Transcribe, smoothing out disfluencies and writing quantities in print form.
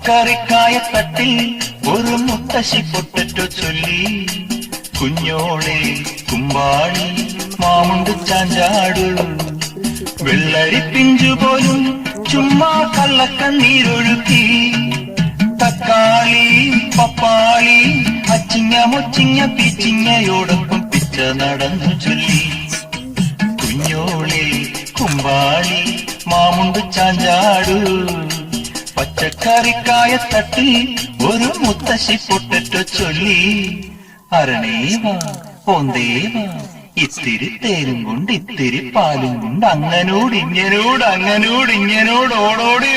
പച്ചക്കറിക്കായത്തട്ടിൽ ഒരു മുത്തശ്ശി പൊട്ടറ്റോ ചൊല്ലി, കുഞ്ഞോളെ കുമ്പാളി മാമുണ്ട് ചാഞ്ചാടു, വെള്ളരി പിഞ്ചുപോലും ചുമ്മാ കള്ളക്കണ്ണീരൊഴുക്കി, തക്കാളി പപ്പാളി അച്ചിങ്ങ മൊച്ചിങ്ങ പീച്ചിങ്ങയോടൊപ്പം പിച്ച നടന്നു ചൊല്ലി, കുഞ്ഞോളെ കുമ്പാളി മാമുണ്ട് ചാഞ്ചാടു, പച്ചക്കറിക്കായത്തട്ടിൽ ഒരു മുത്തശ്ശി പൊട്ടറ്റോ ചൊല്ലി, അരണേവാ ഓന്തേവാ ഇത്തിരി തേരും കൊണ്ട് ഇത്തിരി പാലും കൊണ്ട് അങ്ങനോട് ഇങ്ങനോട് ഓടോടി